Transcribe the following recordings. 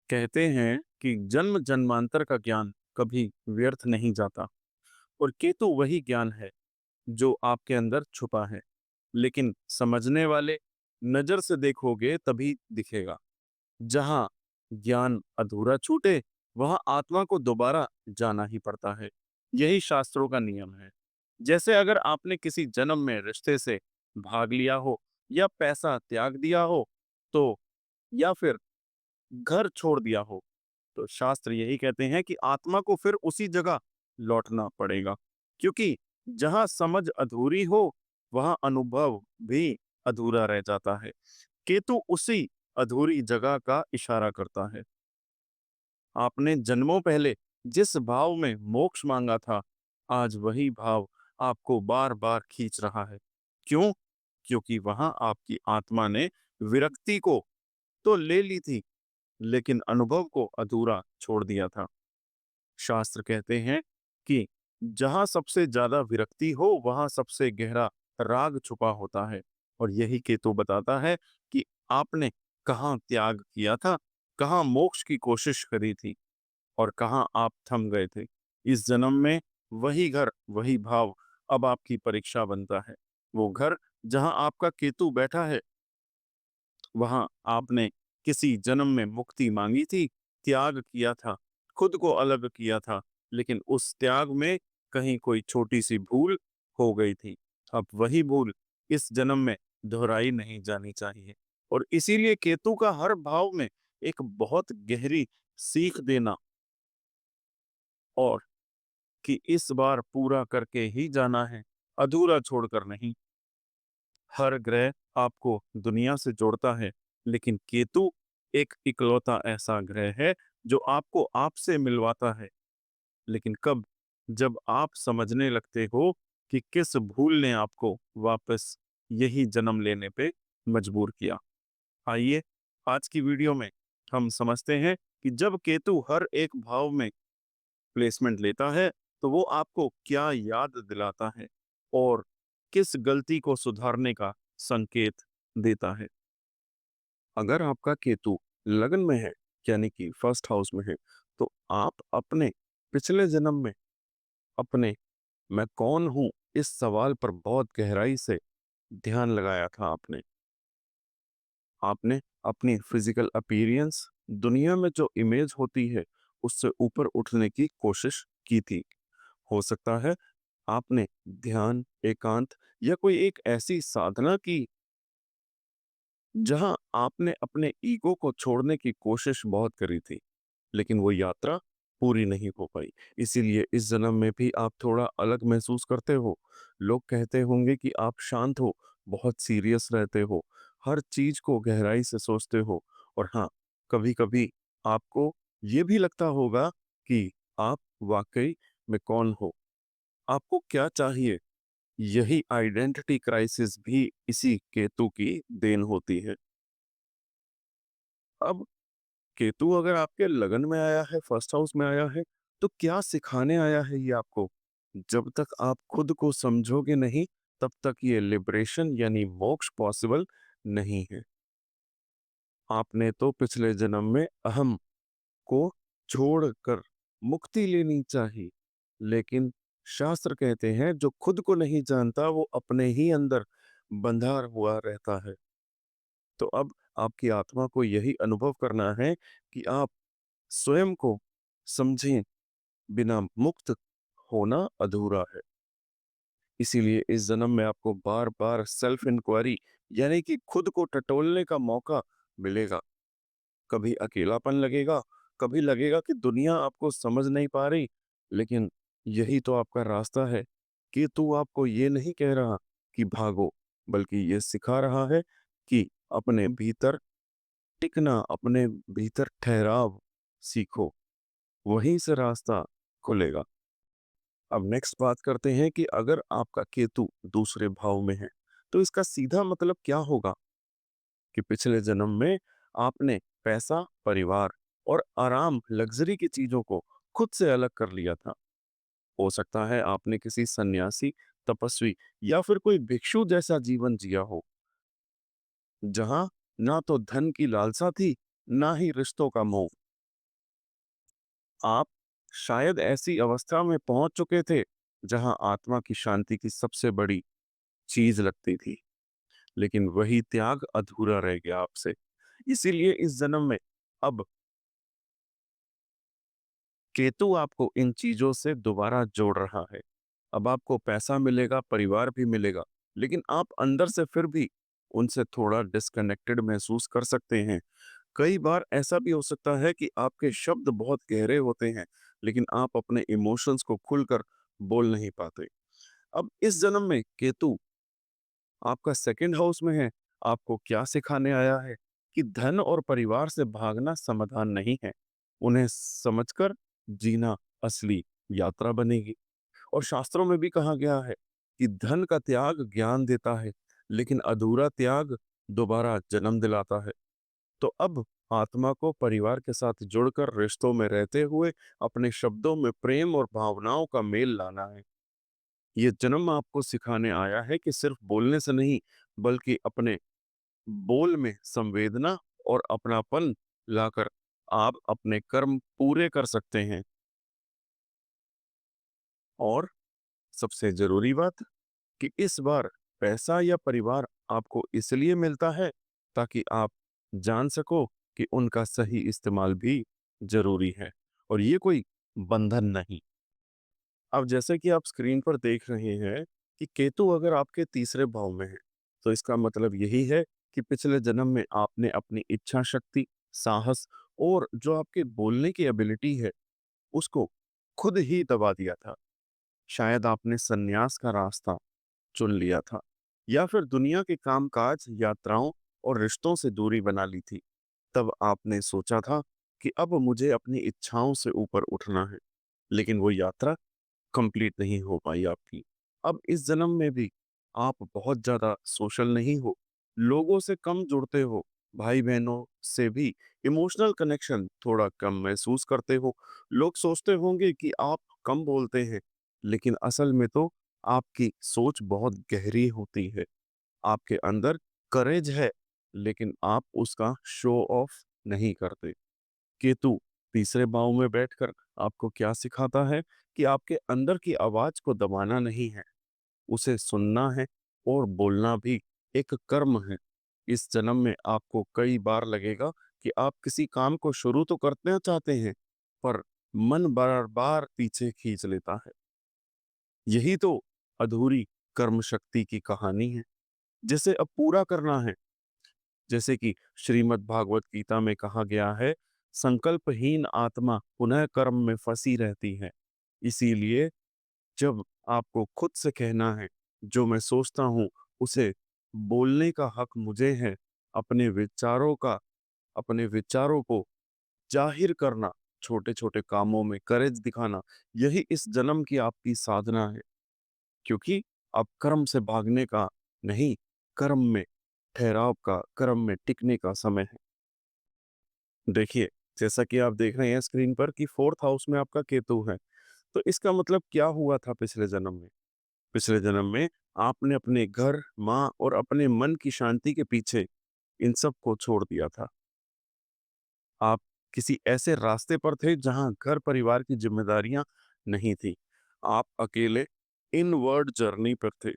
कहते हैं कि जन्म जन्मांतर का ज्ञान कभी व्यर्थ नहीं जाता। और केतु वही ज्ञान है जो आपके अंदर छुपा है, लेकिन समझने वाले नजर से देखोगे तभी दिखेगा। जहां ज्ञान अधूरा छूटे, वहां आत्मा को दोबारा जाना ही पड़ता है। यही शास्त्रों का नियम है। जैसे अगर आपने किसी जन्म में रिश्ते से भाग लिया हो, या पैसा त्याग दिया हो, तो या फिर घर छोड़ दिया हो, तो शास्त्र यही कहते हैं कि आत्मा को फिर उसी जगह लौटना पड़ेगा। क्योंकि जहां समझ अधूरी हो, वहां अनुभव भी अधूरा रह जाता है। केतु उसी अधूरी जगह का इशारा करता है। आपने जन्मों पहले जिस भाव में मोक्ष मांगा था, आज वही भाव आपको बार बार खींच रहा है। क्यों? क्योंकि वहां आपकी आत्मा ने विरक्ति को तो ले ली थी, लेकिन अनुभव को अधूरा छोड़ दिया था। शास्त्र कहते हैं कि जहां सबसे ज्यादा विरक्ति हो, वहां सबसे गहरा राग छुपा होता है। और यही केतु बताता है कि आपने कहाँ त्याग किया था, कहाँ मोक्ष की कोशिश करी थी, और कहाँ आप थम गए थे। इस जन्म में वही घर, वही भाव अब आपकी परीक्षा बनता है। वो घर जहां आपका केतु बैठा है, वहां आपने किसी जन्म में मुक्ति मांगी थी, त्याग किया था, खुद को अलग किया था, लेकिन उस त्याग में कहीं कोई छोटी सी भूल हो गई थी। अब वही भूल इस जन्म में दोहराई नहीं जानी चाहिए। और इसीलिए केतु का हर भाव में एक बहुत गहरी सीख देना, और कि इस बार पूरा करके ही जाना है, अधूरा छोड़कर नहीं। हर ग्रह आपको दुनिया से जोड़ता है, लेकिन केतु एक इकलौता ऐसा ग्रह है जो आपको आपसे मिलवाता है। लेकिन कब? जब आप समझने लगते हो कि किस भूल ने आपको वापस यही जन्म लेने पे मजबूर किया। आइए, आज की वीडियो में हम समझते हैं कि जब केतु हर एक भाव में प्लेसमेंट लेता है, तो वो आपको क्या याद दिलाता है, और किस गलती को सुधारने का संकेत देता है। अगर आपका केतु लगन में है, यानी कि फर्स्ट हाउस में है, तो आप अपने पिछले जन्म में अपने मैं कौन हूं, इस सवाल पर बहुत गहराई से ध्यान लगाया था। आपने अपनी फिजिकल अपीयरेंस, दुनिया में जो इमेज होती है, उससे ऊपर उठने की कोशिश की थी। हो सकता है आपने ध्यान, एकांत, या कोई एक ऐसी साधना की जहां आपने अपने ईगो को छोड़ने की कोशिश बहुत करी थी, लेकिन वो यात्रा पूरी नहीं हो पाई। इसीलिए इस जन्म में भी आप थोड़ा अलग महसूस करते हो। लोग कहते होंगे कि आप शांत हो, बहुत सीरियस रहते हो, हर चीज को गहराई से सोचते हो। और हाँ, कभी कभी आपको ये भी लगता होगा कि आप वाकई में कौन हो, आपको क्या चाहिए। यही आइडेंटिटी क्राइसिस भी इसी केतु की देन होती है। अब केतु अगर आपके लगन में आया है, फर्स्ट हाउस में आया है, तो क्या सिखाने आया है ये आपको? जब तक आप खुद को समझोगे नहीं, तब तक ये लिबरेशन यानी मोक्ष पॉसिबल नहीं है। आपने तो पिछले जन्म में अहम को छोड़कर मुक्ति लेनी चाहिए, लेकिन शास्त्र कहते हैं जो खुद को नहीं जानता, वो अपने ही अंदर बंधा हुआ रहता है। तो अब आपकी आत्मा को यही अनुभव करना है कि आप स्वयं को समझें, बिना मुक्त होना अधूरा है। इसीलिए इस जन्म में आपको बार बार सेल्फ इंक्वायरी, यानी कि खुद को टटोलने का मौका मिलेगा। कभी अकेलापन लगेगा, कभी लगेगा कि दुनिया आपको समझ नहीं पा रही, लेकिन यही तो आपका रास्ता है। कि तू आपको ये नहीं कह रहा कि भागो, बल्कि ये सिखा रहा है कि अपने भीतर टिकना, अपने भीतर ठहराव सीखो, वहीं से रास्ता खुलेगा। अब नेक्स्ट बात करते हैं कि अगर आपका केतु दूसरे भाव में है, तो इसका सीधा मतलब क्या होगा? कि पिछले जन्म में आपने पैसा, परिवार और आराम, लग्जरी की चीजों को खुद से अलग कर लिया था। हो सकता है आपने किसी सन्यासी, तपस्वी, या फिर कोई भिक्षु जैसा जीवन जिया हो, जहां ना तो धन की लालसा थी, ना ही रिश्तों का मोह। आप शायद ऐसी अवस्था में पहुंच चुके थे जहां आत्मा की शांति की सबसे बड़ी चीज लगती थी, लेकिन वही त्याग अधूरा रह गया आपसे। इसीलिए इस जन्म में अब केतु आपको इन चीजों से दोबारा जोड़ रहा है। अब आपको पैसा मिलेगा, परिवार भी मिलेगा, लेकिन आप अंदर से फिर भी उनसे थोड़ा डिस्कनेक्टेड महसूस कर सकते हैं। कई बार ऐसा भी हो सकता है कि आपके शब्द बहुत गहरे होते हैं, लेकिन आप अपने इमोशंस को खुलकर बोल नहीं पाते। अब इस जन्म में केतु आपका सेकंड हाउस में है। आपको क्या सिखाने आया है कि धन और परिवार से भागना समाधान नहीं है। उन्हें समझकर जीना असली यात्रा बनेगी। और शास्त्रों में भी कहा गया है कि धन का त्याग ज्ञान देता है, लेकिन अधूरा त्याग दोबारा जन्म दिलाता है। तो अब आत्मा को परिवार के साथ जुड़कर रिश्तों में रहते हुए अपने शब्दों में प्रेम और भावनाओं का मेल लाना है। ये जन्म आपको सिखाने आया है कि सिर्फ बोलने से नहीं, बल्कि अपने बोल में संवेदना और अपनापन लाकर आप अपने कर्म पूरे कर सकते हैं। और सबसे जरूरी बात कि इस बार पैसा या परिवार आपको इसलिए मिलता है ताकि आप जान सको कि उनका सही इस्तेमाल भी जरूरी है, और ये कोई बंधन नहीं। अब जैसे कि आप स्क्रीन पर देख रहे हैं कि केतु अगर आपके तीसरे भाव में है, तो इसका मतलब यही है कि पिछले जन्म में आपने अपनी इच्छा शक्ति, साहस और जो आपके बोलने की एबिलिटी है, उसको खुद ही दबा दिया था। शायद आपने संन्यास का रास्ता चुन लिया था, या फिर दुनिया के कामकाज, यात्राओं और रिश्तों से दूरी बना ली थी। तब आपने सोचा था कि अब मुझे अपनी इच्छाओं से ऊपर उठना है, लेकिन वो यात्रा कंप्लीट नहीं हो पाई आपकी। अब इस जन्म में भी आप बहुत ज्यादा सोशल नहीं हो, लोगों से कम जुड़ते हो, भाई बहनों से भी इमोशनल कनेक्शन थोड़ा कम महसूस करते हो। लोग सोचते होंगे कि आप कम बोलते हैं, लेकिन असल में तो आपकी सोच बहुत गहरी होती है। आपके अंदर करेज है, लेकिन आप उसका शो ऑफ नहीं करते। केतु तीसरे भाव में बैठकर आपको क्या सिखाता है कि आपके अंदर की आवाज को दबाना नहीं है, उसे सुनना है, और बोलना भी एक कर्म है। इस जन्म में आपको कई बार लगेगा कि आप किसी काम को शुरू तो करना चाहते हैं, पर मन बार बार पीछे खींच लेता है। यही तो अधूरी कर्म शक्ति की कहानी है, जिसे अब पूरा करना है। जैसे कि श्रीमद् भागवत गीता में कहा गया है, संकल्पहीन आत्मा पुनः कर्म में फंसी रहती है। इसीलिए जब आपको खुद से कहना है, जो मैं सोचता हूं उसे बोलने का हक मुझे है, अपने विचारों का अपने विचारों को जाहिर करना, छोटे छोटे कामों में करेज दिखाना, यही इस जन्म की आपकी साधना है। क्योंकि अब कर्म से भागने का नहीं, कर्म में ठहराव का, कर्म में टिकने का समय है। देखिए, जैसा कि आप देख रहे हैं स्क्रीन पर कि फोर्थ हाउस में आपका केतु है, तो इसका मतलब क्या हुआ था पिछले जन्म में? पिछले जन्म में आपने अपने घर, माँ और अपने मन की शांति के पीछे इन सब को छोड़ दिया था। आप किसी ऐसे रास्ते पर थे जहां घर परिवार की जिम्मेदारियां नहीं थी। आप अकेले इनवर्ड जर्नी पर थे।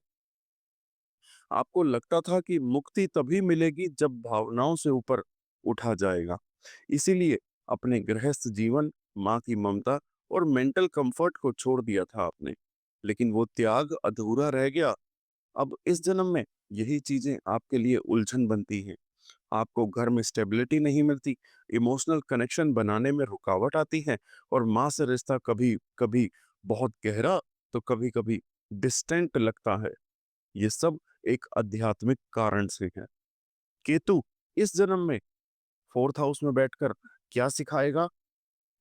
आपको लगता था कि मुक्ति तभी मिलेगी जब भावनाओं से ऊपर उठा जाएगा। इसीलिए अपने गृहस्थ जीवन, माँ की ममता और मेंटल कंफर्ट को छोड़ दिया था आपने। लेकिन वो त्याग अधूरा रह गया। अब इस जन्म में यही चीजें आपके लिए उलझन बनती हैं। आपको घर में स्टेबिलिटी नहीं मिलती, इमोशनल कनेक्शन बनाने में रुकावट आती है, और माँ से रिश्ता कभी कभी बहुत गहरा, तो कभी कभी डिस्टेंट लगता है। ये सब एक आध्यात्मिक कारण से है। केतु इस जन्म में फोर्थ हाउस में बैठकर क्या सिखाएगा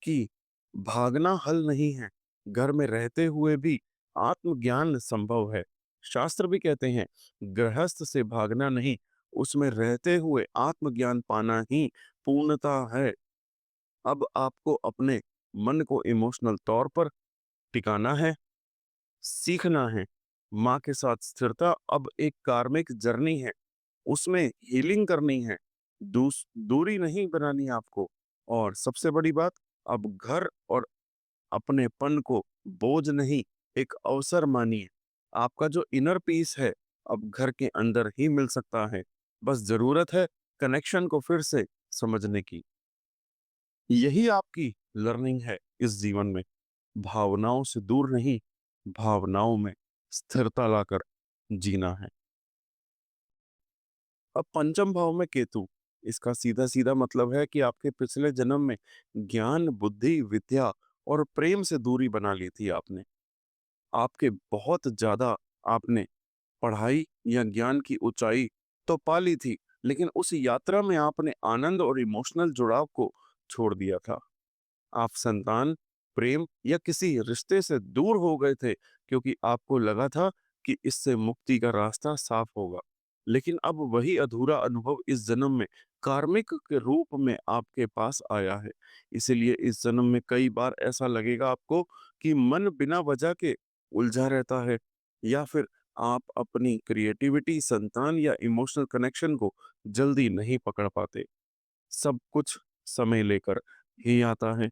कि भागना हल नहीं है, घर में रहते हुए भी आत्मज्ञान संभव है। शास्त्र भी कहते हैं, गृहस्थ से भागना नहीं, उसमें रहते हुए आत्मज्ञान पाना ही पूर्णता है। अब आपको अपने मन को इमोशनल तौर पर टिकाना है, सीखना है। माँ के साथ स्थिरता अब एक कार्मिक जर्नी है, उसमें हीलिंग करनी है। दूरी नहीं बनानी आपको। और सबसे बड़ी बात, अब घर और अपनेपन को बोझ नहीं, एक अवसर मानिए। आपका जो इनर पीस है, अब घर के अंदर ही मिल सकता है। बस ज़रूरत है कनेक्शन को फिर से समझने की। यही आपकी लर्निंग है इस जीवन में। भावनाओं से दूर नहीं, भावनाओं में स्थिरता लाकर जीना है। अब पंचम भाव में केतु, इसका सीधा-सीधा मतलब है कि आपके पिछले जन्म में ज्ञान, बुद्धि, विद्या और प्रेम से दूरी बना ली थी आपने। आपके बहुत ज़्यादा आपने पढ़ाई या ज्ञान की ऊंचाई तो पा ली थी, लेकिन उस यात्रा में आपने आनंद और इमोशनल जुड़ाव को छोड़ दिया था। आप संतान, प्रेम या किसी रिश्ते से दूर हो गए थे क्योंकि आपको लगा था कि इससे मुक्ति का रास्ता साफ होगा। लेकिन अब वही अधूरा अनुभव इस जन्म में कार्मिक के रूप में आपके पास आया है। इसीलिए इस जन्म में कई बार ऐसा लगेगा आपको कि मन बिना वजह के उलझा रहता है, या फिर आप अपनी क्रिएटिविटी, संतान या इमोशनल कनेक्शन को जल्दी नहीं पकड़ पाते। सब कुछ समय लेकर ही आता है।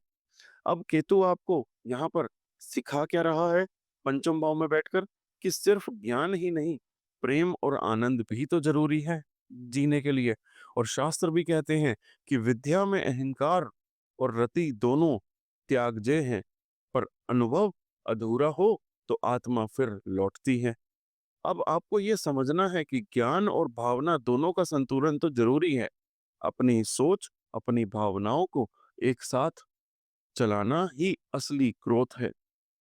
अब केतु आपको यहाँ पर सिखा क्या रहा है पंचम भाव में बैठकर, कि सिर्फ ज्ञान ही नहीं, प्रेम और आनंद भी तो जरूरी है जीने के लिए। और शास्त्र भी कहते हैं कि विद्या में अहंकार और रति दोनों त्यागजे हैं, पर अनुभव अधूरा हो तो आत्मा फिर लौटती है। अब आपको ये समझना है कि ज्ञान और भावना दोनों का संतुलन तो जरूरी है। अपनी सोच, अपनी भावनाओं को एक साथ चलाना ही असली ग्रोथ है।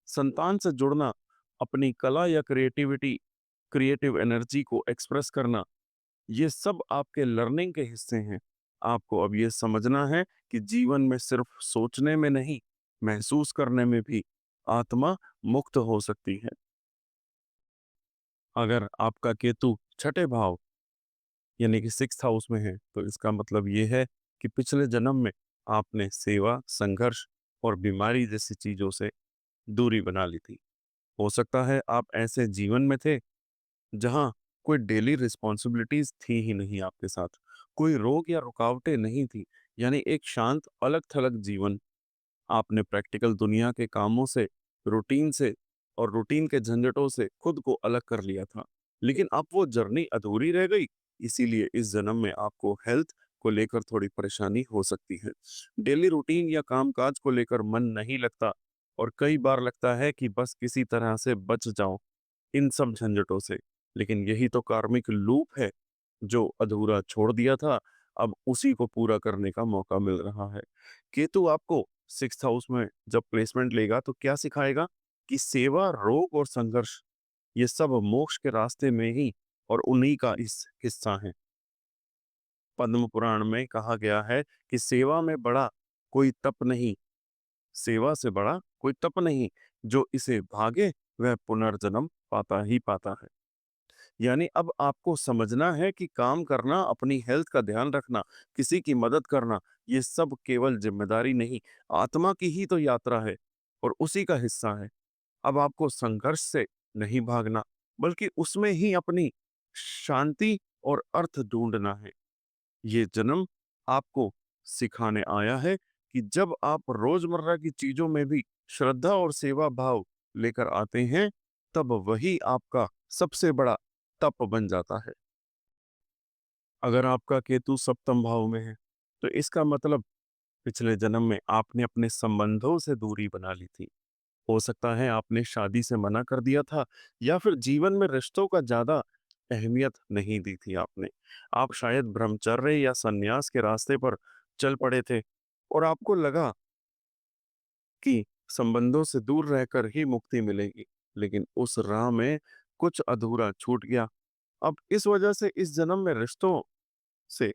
संतान से जुड़ना, अपनी कला या क्रिएटिव एनर्जी को एक्सप्रेस करना, ये सब आपके लर्निंग के हिस्से हैं। आपको अब ये समझना है कि जीवन में सिर्फ सोचने में नहीं, महसूस करने में भी आत्मा मुक्त हो सकती है। अगर आपका केतु छठे भाव यानी कि सिक्स्थ हाउस में है, तो इसका मतलब ये है कि पिछले जन्म में आपने सेवा, संघर्ष और बीमारी जैसी चीजों से दूरी बना ली थी। हो सकता है आप ऐसे जीवन में थे जहां कोई डेली रिस्पॉन्सिबिलिटीज थी ही नहीं आपके साथ, कोई रोग या रुकावटें नहीं थी, यानी एक शांत, अलग थलग जीवन। आपने प्रैक्टिकल दुनिया के कामों से, रूटीन से और रूटीन के झंझटों से खुद को अलग कर लिया था। लेकिन अब वो जर्नी अधूरी रह गई। इसीलिए इस जन्म में आपको हेल्थ को लेकर थोड़ी परेशानी हो सकती है। डेली रूटीन या कामकाज को लेकर मन नहीं लगता, और कई बार लगता है कि बस किसी तरह से बच जाओ इन सब झंझटों से। लेकिन यही तो कार्मिक लूप है, जो अधूरा छोड़ दिया था, अब उसी को पूरा करने का मौका मिल रहा है। केतु आपको सिक्स्थ हाउस में जब प्लेसमेंट लेगा तो क्या सिखाएगा, कि सेवा, रोग और संघर्ष, ये सब मोक्ष के रास्ते में ही और उन्हीं का इस हिस्सा है। पद्म पुराण में कहा गया है कि सेवा में बड़ा कोई तप नहीं, सेवा से बड़ा कोई तप नहीं, जो इसे भागे वह पुनर्जन्म पाता ही पाता है। यानी अब आपको समझना है कि काम करना, अपनी हेल्थ का ध्यान रखना, किसी की मदद करना, ये सब केवल जिम्मेदारी नहीं, आत्मा की ही तो यात्रा है और उसी का हिस्सा है। अब आपको संघर्ष से नहीं भागना, बल्कि उसमें ही अपनी शांति और अर्थ ढूंढना है। ये जन्म आपको सिखाने आया है कि जब आप रोजमर्रा की चीजों में भी श्रद्धा और सेवा भाव लेकर आते हैं, तब वही आपका सबसे बड़ा तप बन जाता है। अगर आपका केतु सप्तम भाव में है, तो इसका मतलब पिछले जन्म में आपने अपने संबंधों से दूरी बना ली थी। हो सकता है आपने शादी से मना कर दिया था, या फिर जीवन में रिश्तों का ज्यादा अहमियत नहीं दी थी आपने। आप शायद ब्रह्मचर्य या सन्यास के रास्ते पर चल पड़े थे, और आपको लगा कि संबंधों से दूर रहकर ही मुक्ति मिलेगी। लेकिन उस राह में कुछ अधूरा छूट गया। अब इस वजह से इस जन्म में रिश्तों से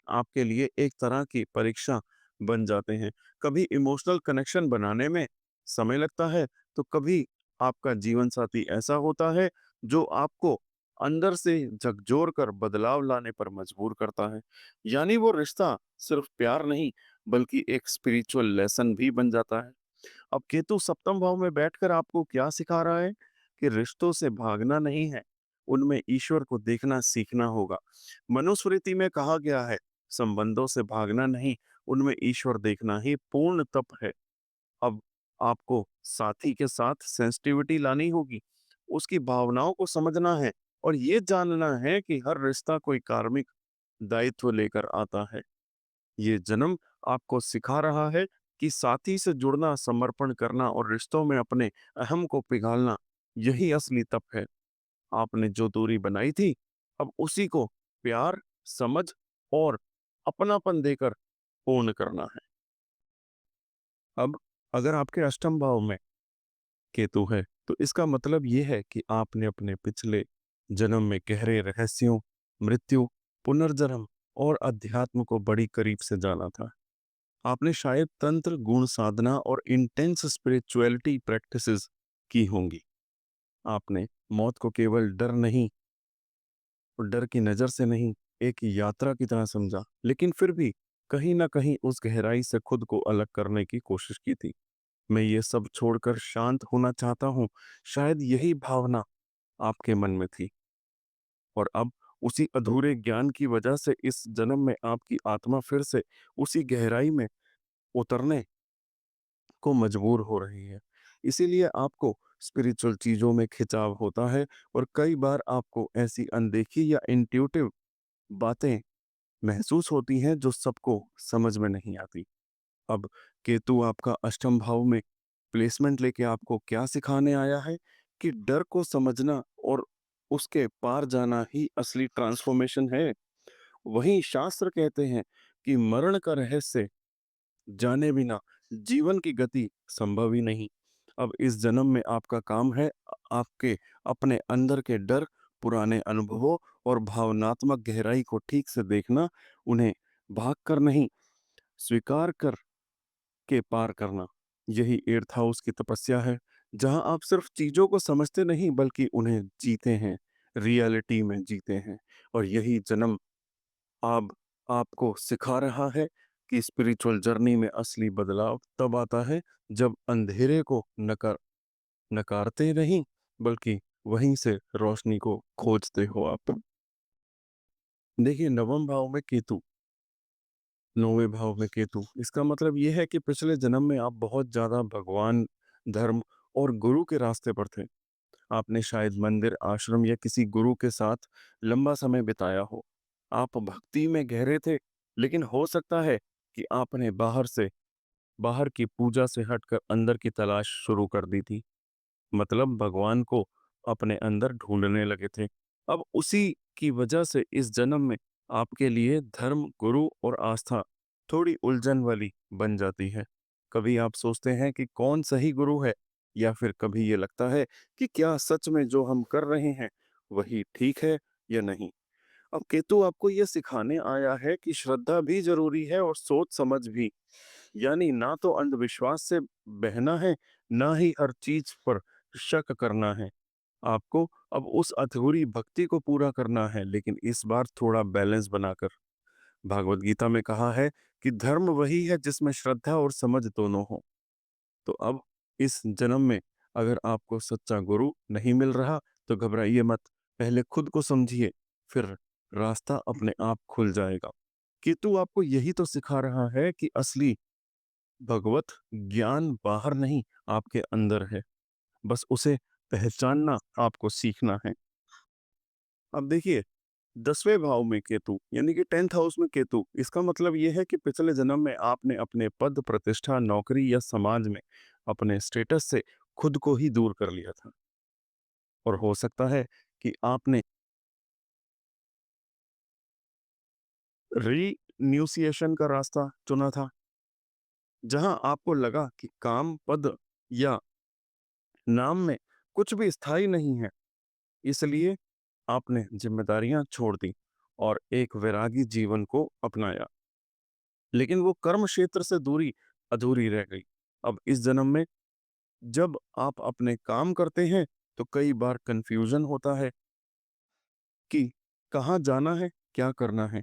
आपके लिए एक तरह की परीक्षा बन जाते हैं। कभी इमोशनल कनेक्शन बनाने में समय लगता है, तो कभी आपका जीवन साथी ऐसा होता है जो आपको अंदर से झकझोर कर बदलाव लाने पर मजबूर करता है। यानी वो रिश्ता सिर्फ प्यार नहीं, बल्कि एक स्पिरिचुअल लेसन भी बन जाता है। अब केतु सप्तम भाव में बैठकर आपको क्या सिखा रहा है, कि रिश्तों से भागना नहीं है, उनमें ईश्वर को देखना सीखना होगा। मनुस्मृति में कहा गया है, संबंधों से भागना नहीं, उनमें ईश्वर देखना ही पूर्ण तप है। अब आपको साथी के साथ सेंसिटिविटी लानी होगी, उसकी भावनाओं को समझना है और ये जानना है कि हर रिश्ता कोई कार्मिक दायित्व लेकर आता है। ये जन्म आपको सिखा रहा है कि साथी से जुड़ना, समर्पण करना और रिश्तों में अपने अहम को पिघालना, यही असली तप है। आपने जो दूरी बनाई थी, अब उसी को प्यार, समझ और अपनापन देकर पूर्ण करना है। अब अगर आपके अष्टम भाव में केतु है, तो इसका मतलब ये है कि आपने अपने पिछले जन्म में गहरे रहस्यों, मृत्यु, पुनर्जन्म और अध्यात्म को बड़ी करीब से जाना था। आपने शायद तंत्र, गुण साधना और इंटेंस स्पिरिचुअलिटी प्रैक्टिसेस की होंगी। आपने मौत को केवल डर नहीं, और डर की नजर से नहीं, एक यात्रा की तरह समझा, लेकिन फिर भी कहीं ना कहीं उस गहराई से खुद को अलग करने की कोशिश की थी। मैं ये सब छोड़कर शांत होना चाहता हूँ, शायद यही भावना आपके मन में थी। और अब उसी अधूरे ज्ञान की वजह से इस जन्म में आपकी आत्मा फिर से उसी गहराई में उतरने को मजबूर हो रही है। इसीलिए आपको स्पिरिचुअल चीजों में खिंचाव होता है और कई बार आपको ऐसी अनदेखी या इंट्यूटिव बातें महसूस होती हैं जो सबको समझ में नहीं आती। अब केतु आपका अष्टम भाव में प्लेसमेंट लेके आपको क्या सिखाने आया है कि डर को समझना और उसके पार जाना ही असली ट्रांसफॉर्मेशन है। वहीं शास्त्र कहते हैं कि मरण का रहस्य जाने बिना जीवन की गति संभव ही नहीं। अब इस जन्म में आपका काम है आपके अपने अंदर के डर, पुराने अनुभवों और भावनात्मक गहराई को ठीक से देखना, उन्हें भाग कर नहीं, स्वीकार कर के पार करना। यही एर्थ हाउस की तपस्या है, जहां आप सिर्फ चीजों को समझते नहीं बल्कि उन्हें जीते हैं, रियलिटी में जीते हैं। और यही जन्म अब आपको सिखा रहा है कि स्पिरिचुअल जर्नी में असली बदलाव तब आता है जब अंधेरे को नकारते नहीं बल्कि वहीं से रोशनी को खोजते हो आप। देखिए, नवम भाव में केतु, नौवें भाव में केतु, इसका मतलब ये है कि पिछले जन्म में आप बहुत ज्यादा भगवान, धर्म और गुरु के रास्ते पर थे। आपने शायद मंदिर, आश्रम या किसी गुरु के साथ लंबा समय बिताया हो। आप भक्ति में गहरे थे, लेकिन हो सकता है कि आपने बाहर की पूजा से हटकर अंदर की तलाश शुरू कर दी थी। मतलब भगवान को अपने अंदर ढूंढने लगे थे। अब उसी की वजह से इस जन्म में आपके लिए धर्म, गुरु और आस्था थोड़ी उलझन वाली बन जाती है। कभी आप सोचते हैं कि कौन सही गुरु है, या फिर कभी ये लगता है कि क्या सच में जो हम कर रहे हैं वही ठीक है या नहीं। अब केतु आपको ये सिखाने आया है कि श्रद्धा भी जरूरी है और सोच समझ भी। यानी ना तो अंधविश्वास से बहना है, ना ही हर चीज पर शक करना है। आपको अब उस अधूरी भक्ति को पूरा करना है, लेकिन इस बार थोड़ा बैलेंस बनाकर। भागवत गीता में कहा है कि धर्म वही है जिसमें श्रद्धा और समझ दोनों हो। तो अब इस जन्म में अगर आपको सच्चा गुरु नहीं मिल रहा, तो घबराइए मत। पहले खुद को समझिए, फिर रास्ता अपने आप खुल जाएगा। केतु आपको यही तो सिखा रहा है कि असली भगवत ज्ञान बाहर नहीं, आपके अंदर है। बस उसे पहचानना आपको सीखना है। अब देखिए, 10वें भाव में केतु यानी कि 10th हाउस में केतु, इसका मतलब यह है कि पिछले जन्म में आपने अपने पद, प्रतिष्ठा, नौकरी या समाज में अपने स्टेटस से खुद को ही दूर कर लिया था। और हो सकता है कि आपने रीन्यूसिएशन का रास्ता चुना था, जहां आपको लगा कि काम, पद या नाम में कुछ भी स्थायी नहीं है। इसलिए आपने जिम्मेदारियां छोड़ दी और एक वैरागी जीवन को अपनाया। लेकिन वो कर्म क्षेत्र से दूरी अधूरी रह गई। अब इस जन्म में जब आप अपने काम करते हैं, तो कई बार कंफ्यूजन होता है कि कहाँ जाना है, क्या करना है।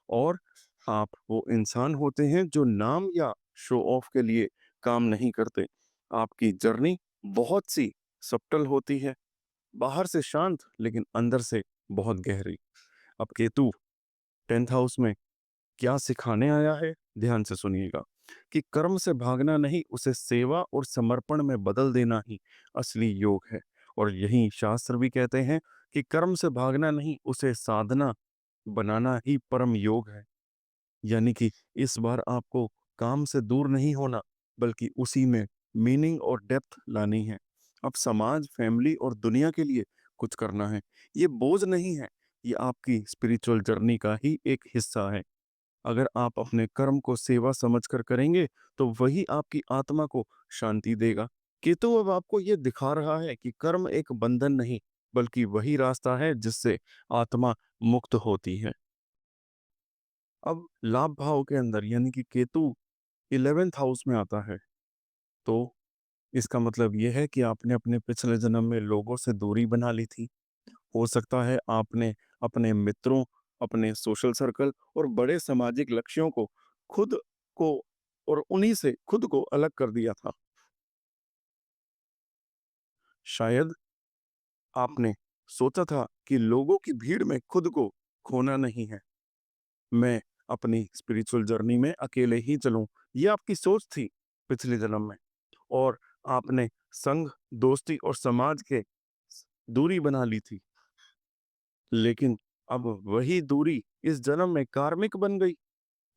और आप वो इंसान होते हैं जो नाम या शो ऑफ के लिए काम नहीं करते। आपकी जर्नी बहुत सी सब्टल होती है, बाहर से शांत लेकिन अंदर से बहुत गहरी। अब केतु 10th हाउस में क्या सिखाने आया है, ध्यान से सुनिएगा कि कर्म से भागना नहीं, उसे सेवा और समर्पण में बदल देना ही असली योग है। और यही शास्त्र भी कहते हैं कि कर्म से भागना नहीं, उसे साधना बनाना ही परम योग है। यानी कि इस बार आपको काम से दूर नहीं होना, बल्कि उसी में मीनिंग और डेप्थ लानी है। अब समाज, फैमिली और दुनिया के लिए कुछ करना है। ये बोझ नहीं है, ये आपकी स्पिरिचुअल जर्नी का ही एक हिस्सा है। अगर आप अपने कर्म को सेवा समझकर करेंगे, तो वही आपकी आत्मा को शांति देगा। केतु अब आपको ये दिखा रहा है कि कर्म एक बंधन नहीं, बल्कि वही रास्ता है जिससे आत्मा मुक्त होती है। अब लाभ भाव के अंदर यानी कि केतु 11th हाउस में आता है, तो इसका मतलब यह है कि आपने अपने पिछले जन्म में लोगों से दूरी बना ली थी। हो सकता है आपने अपने मित्रों, अपने सोशल सर्कल और बड़े सामाजिक लक्ष्यों को खुद को और उन्हीं से खुद को अलग कर दिया था। शायद आपने सोचा था कि लोगों की भीड़ में खुद को खोना नहीं है, मैं अपनी स्पिरिचुअल जर्नी में अकेले ही चलूं। ये आपकी सोच थी पिछले जन्म में। और आपने संघ, दोस्ती और समाज के दूरी बना ली थी। लेकिन अब वही दूरी इस जन्म में कार्मिक बन गई।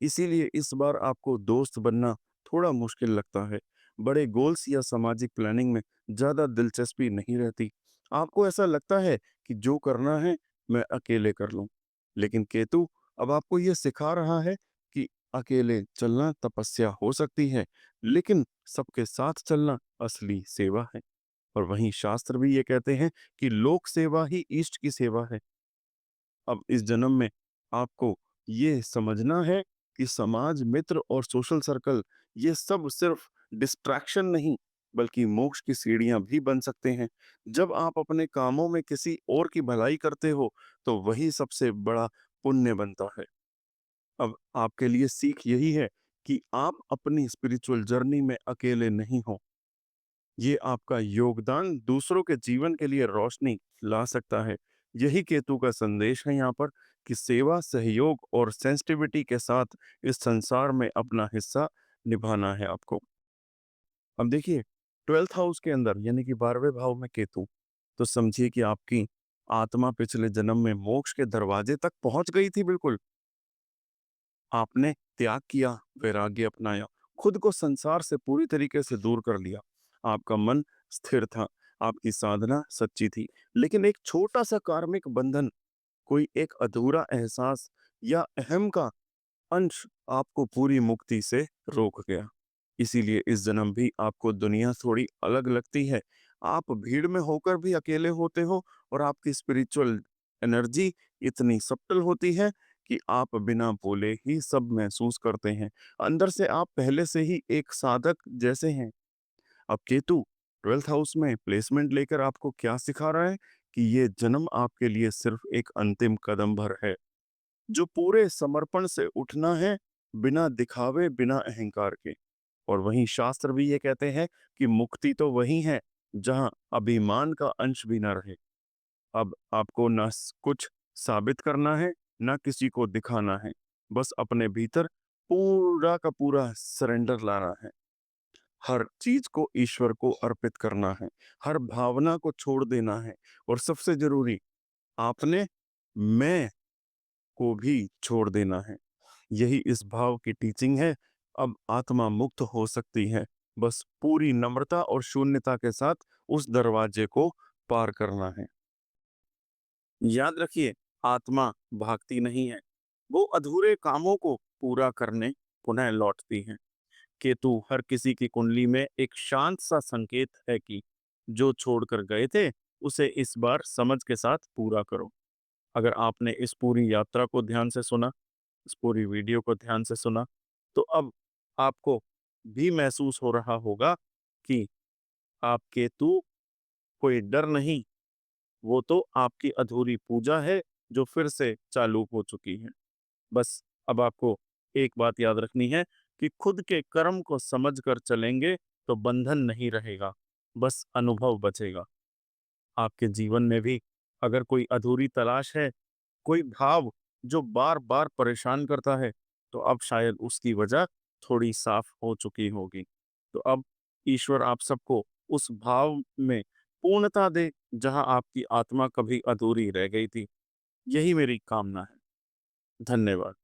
इसीलिए इस बार आपको दोस्त बनना थोड़ा मुश्किल लगता है। बड़े गोल्स या सामाजिक प्लानिंग में ज्यादा दिलचस्पी नहीं रहती। आपको ऐसा लगता है कि जो करना है मैं अकेले कर लूं। लेकिन केतु अब आपको यह सिखा रहा है कि अकेले चलना तपस्या हो सकती है, लेकिन सबके साथ चलना असली सेवा है। और वहीं शास्त्र भी ये कहते हैं कि लोक सेवा ही इष्ट की सेवा है। अब इस जन्म में आपको ये समझना है कि समाज, मित्र और सोशल सर्कल ये सब सिर्फ डिस्ट्रैक्शन नहीं, बल्कि मोक्ष की सीढ़ियां भी बन सकते हैं। जब आप अपने कामों में किसी और की भलाई करते हो, तो वही सबसे बड़ा पुण्य बनता है। अब आपके लिए सीख यही है कि आप अपनी स्पिरिचुअल जर्नी में अकेले नहीं हो। ये आपका योगदान दूसरों के जीवन के लिए रोशनी ला सकता है। यही केतु का संदेश है यहाँ पर कि सेवा, सहयोग और सेंसिटिविटी के साथ इस संसार में अपना हिस्सा निभाना है आपको। अब देखिए 12th हाउस के अंदर यानी कि 12वें भाव में केतु, तो समझिए कि आपकी आत्मा पिछले जन्म में मोक्ष के दरवाजे तक पहुंच गई थी। बिल्कुल आपने त्याग किया, वैराग्य अपनाया, खुद को संसार से पूरी तरीके से दूर कर लिया। आपका मन स्थिर था, आपकी साधना सच्ची थी। लेकिन एक छोटा सा कार्मिक बंधन, कोई एक अधूरा एहसास या अहम का अंश आपको पूरी मुक्ति से रोक गया। इसीलिए इस जन्म भी आपको दुनिया थोड़ी अलग लगती है। आप भीड़ में होकर भी अकेले होते हो, और आपकी स्पिरिचुअल एनर्जी इतनी सब्टल होती है कि आप बिना बोले ही सब महसूस करते हैं। अंदर से आप पहले से ही एक साधक जैसे हैं। अब केतु 12th हाउस में प्लेसमेंट लेकर आपको क्या सिखा रहा है कि ये जन्म आपके लिए सिर्फ एक अंतिम कदम भर है, जो पूरे समर्पण से उठना है, बिना दिखावे, बिना अहंकार के। और वहीं शास्त्र भी ये कहते हैं कि मुक्ति तो वही है जहां अभिमान का अंश भी ना रहे। अब आपको ना कुछ साबित करना है, ना किसी को दिखाना है, बस अपने भीतर पूरा का पूरा सरेंडर लाना है। हर चीज को ईश्वर को अर्पित करना है, हर भावना को छोड़ देना है, और सबसे जरूरी, आपने मैं को भी छोड़ देना है। यही इस भाव की टीचिंग है। अब आत्मा मुक्त हो सकती है, बस पूरी नम्रता और शून्यता के साथ उस दरवाजे को पार करना है। याद रखिए, आत्मा भागती नहीं है, वो अधूरे कामों को पूरा करने पुनः लौटती है। केतु हर किसी की कुंडली में एक शांत सा संकेत है कि जो छोड़कर गए थे, उसे इस बार समझ के साथ पूरा करो। अगर आपने इस पूरी यात्रा को ध्यान से सुना, इस पूरी वीडियो को ध्यान से सुना, तो अब आपको भी महसूस हो रहा होगा कि आप केतु कोई डर नहीं, वो तो आपकी अधूरी पूजा है जो फिर से चालू हो चुकी है। बस अब आपको एक बात याद रखनी है कि खुद के कर्म को समझ कर चलेंगे तो बंधन नहीं रहेगा, बस अनुभव बचेगा। आपके जीवन में भी अगर कोई अधूरी तलाश है, कोई भाव जो बार-बार परेशान करता है, तो अब शायद उसकी वजह थोड़ी साफ हो चुकी होगी। तो अब ईश्वर आप सबको उस भाव में पूर्णता दे, जहाँ आपकी आत्मा कभी अधूरी रह गई थी। यही मेरी कामना है। धन्यवाद।